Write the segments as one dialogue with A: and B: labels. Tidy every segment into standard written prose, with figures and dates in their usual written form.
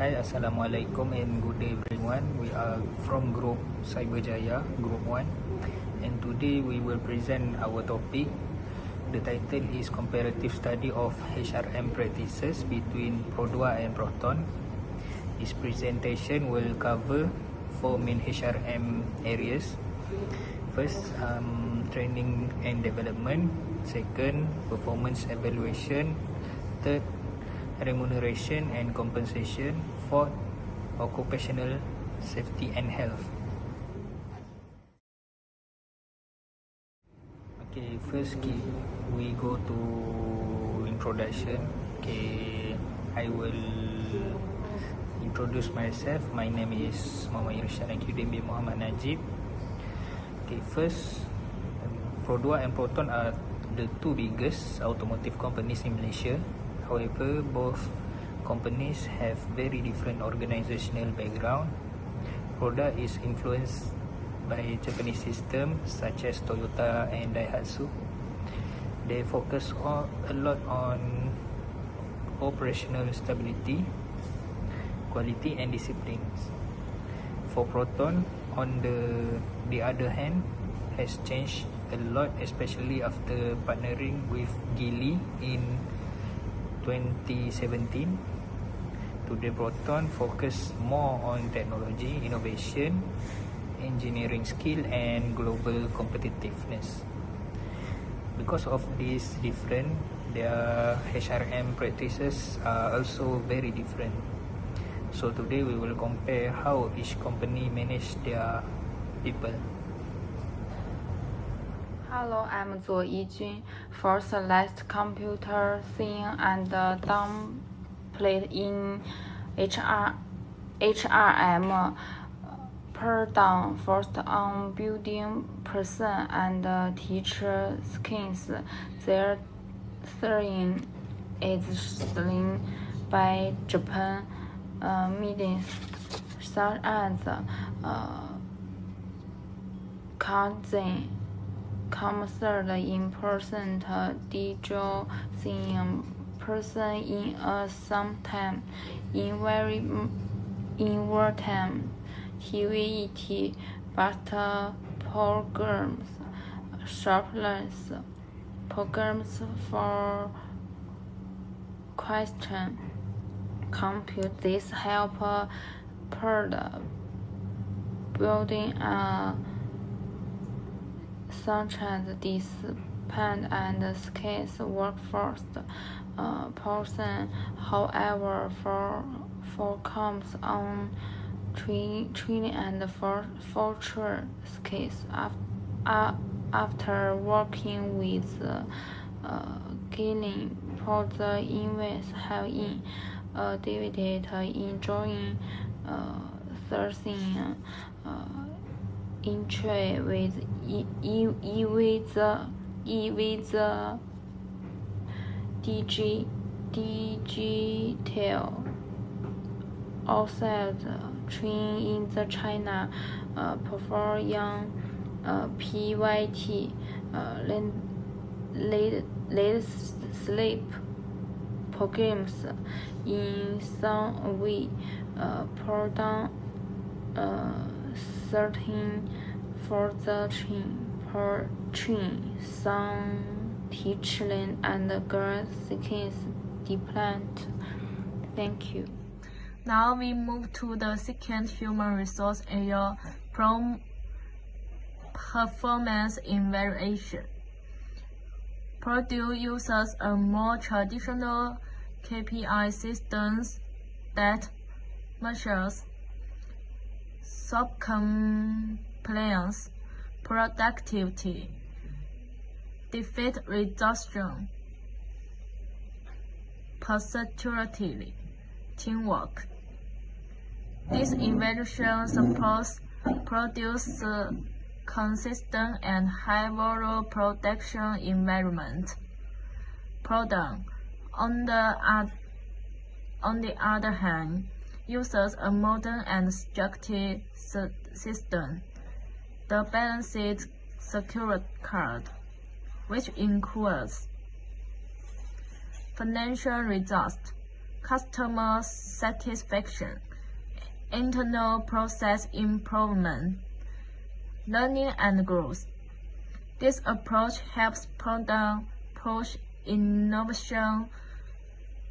A: Hi, Assalamualaikum and good day everyone. We are from Group Cyberjaya, Group 1, and today we will present our topic. The title is Comparative Study of HRM Practices between Pro2 and Proton. This presentation will cover 4 main HRM areas. First, training and development. Second, performance evaluation. Third, remuneration and compensation. Fourth, occupational safety and health. Okay, first we go to introduction. Okay, I will introduce myself. My name is Muhammad Irsyad Akidin bin Muhammad Najib. Okay, first, Pro2 and Proton are the two biggest automotive companies in Malaysia. However, both companies have very different organizational background. Pro2 is influenced by Japanese systems such as Toyota and Daihatsu. They focus a lot on operational stability, quality and discipline. For Proton, on the other hand, has changed a lot, especially after partnering with Geely in 2017. Today, Proton focus more on technology, innovation, engineering skill and global competitiveness. Because of this different, their HRM practices are also very different. So today we will compare how each company manage their people.
B: Hello, I'm Zuo Yijun. For select computer thing and downplay in HRM, Proton first on building person and teacher skills. Their theory is seen by Japan meetings such as Kaizen. Third, in-person digital seeing person in sometime in real time TVET but programs sharpless programs for question compute. This help building such as disband and skills workforce person. However, for comes on training and future skills. After working with Geely, Proton invest have in David enjoying thursing interest with the digital outside train in the China perform young PYT late sleep programs in some way. Proton certain for the train some teaching and girls skills development. Thank you.
C: Now we move to the second human resource area, performance evaluation. Proton uses a more traditional KPI systems that measures subcompliance, productivity, defect reduction, punctuality, teamwork. This evaluation supports produce consistent and high-value production environment. Proton, on the other hand, uses a modern and structured system. The balanced scorecard, which includes financial results, customer satisfaction, internal process improvement, learning and growth. This approach helps product push innovation,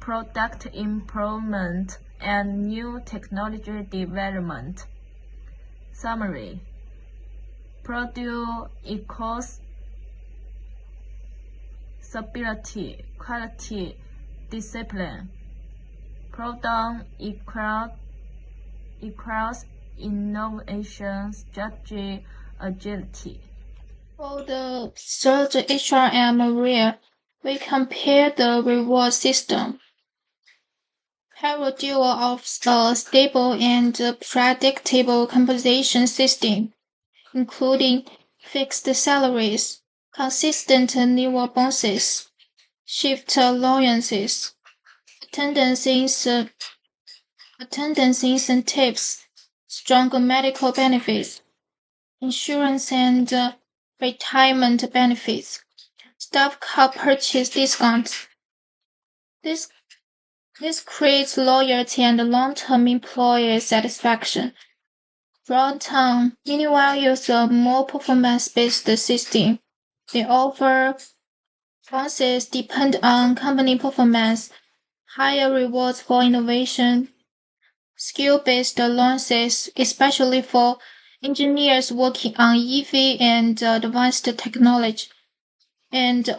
C: product improvement, and new technology development. Summary: product equals stability, quality, discipline. Product equals innovation, strategy, agility.
B: For the third HRM area, we compare the reward system. Hierarchy of a stable and predictable compensation system, including fixed salaries, consistent annual bonuses, shift allowances, attendance incentives, strong medical benefits, insurance and retirement benefits, staff car purchase discounts. This creates loyalty and long-term employee satisfaction. Proton meanwhile uses a more performance-based system. They offer bonuses depend on company performance, higher rewards for innovation, skill-based allowances, especially for engineers working on EV and advanced technology, and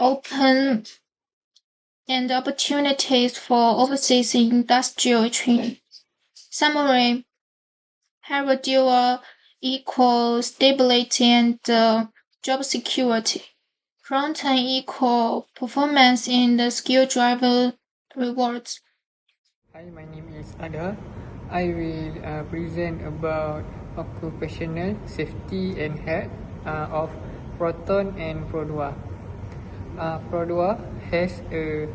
B: opportunities for overseas industrial training. Summary: Hierarchy equals stability and job security. Proton equal performance and skill driver rewards.
D: Hi, my name is Ada. I will present about occupational safety and health of Proton and Produa. Produa has a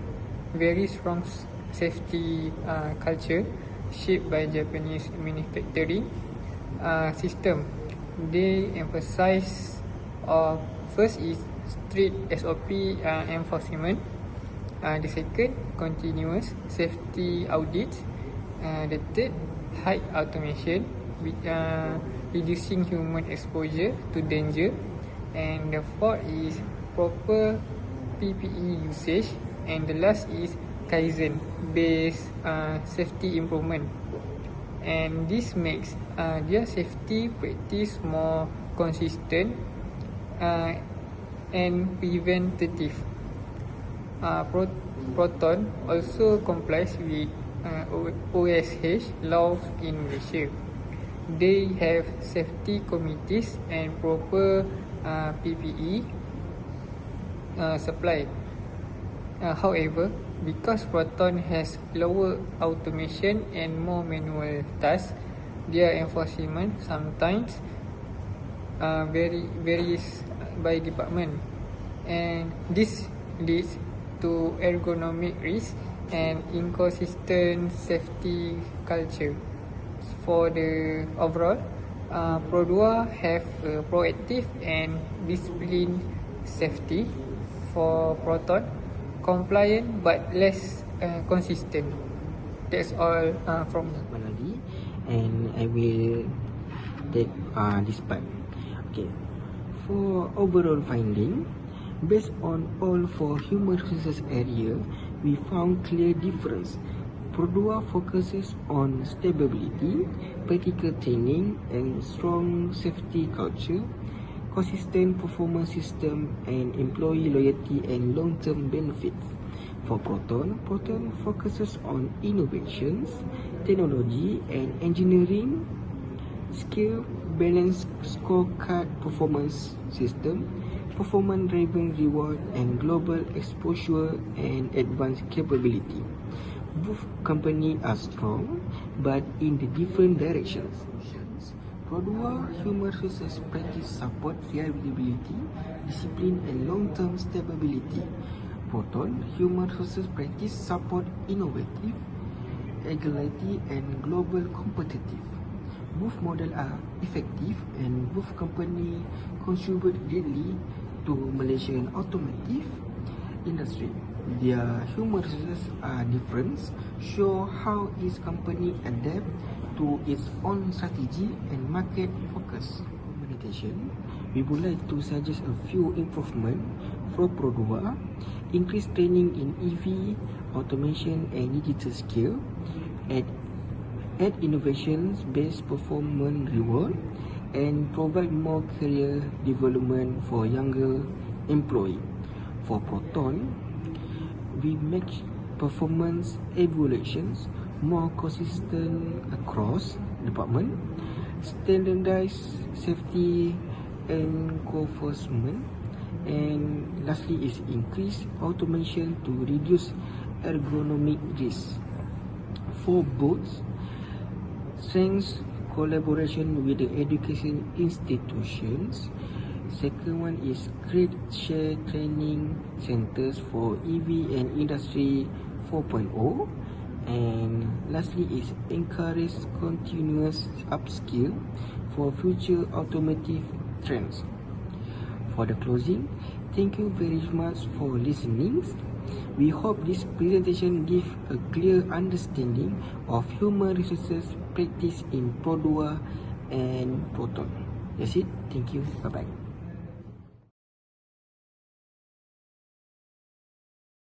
D: very strong safety culture shaped by Japanese manufacturing system. They emphasize first is strict SOP enforcement. The second, continuous safety audit. The third, high automation, reducing human exposure to danger. And the fourth is proper PPE usage. And the last is Kaizen-based safety improvement. And this makes their safety practice more consistent and preventative. Proton also complies with OSH laws in Malaysia. They have safety committees and proper PPE supply. However, because Proton has lower automation and more manual tasks, their enforcement sometimes varies by department, and this leads to ergonomic risk and inconsistent safety culture. For the overall, Produa have a proactive and disciplined safety. For Proton, compliant but less consistent. That's all from me.
E: Malali, and I will take this part. Okay, for overall finding, based on all four human resources area, we found clear difference. Produa focuses on stability, practical training, and strong safety culture, consistent performance system, and employee loyalty and long-term benefits. For Proton focuses on innovations, technology, and engineering, skill, balanced scorecard performance system, performance-driven reward, and global exposure and advanced capability. Both companies are strong, but in the different directions. Produa human resources practice support reliability, discipline, and long-term stability. Proton human resources practice support innovative, agility, and global competitive. Both models are effective, and both companies contribute greatly to Malaysian automotive industry. their human resources are different, show how each company adapt to its own strategy and market focus. Meditation, we would like to suggest a few improvements for Pro2, increase training in EV, automation and digital skill, add innovations-based performance reward, and provide more career development for younger employees. For Proton, we make performance evaluations more consistent across department, standardize safety enforcement, and lastly is increase automation to reduce ergonomic risk. For both, strengths collaboration with the education institutions. Second one is create share training centers for EV and Industry 4.0. And lastly is encourage continuous upskill for future automotive trends. For the closing, thank you very much for listening. We hope this presentation gives a clear understanding of human resources practice in Pro2 and Proton. That's it. Thank you. Bye-bye.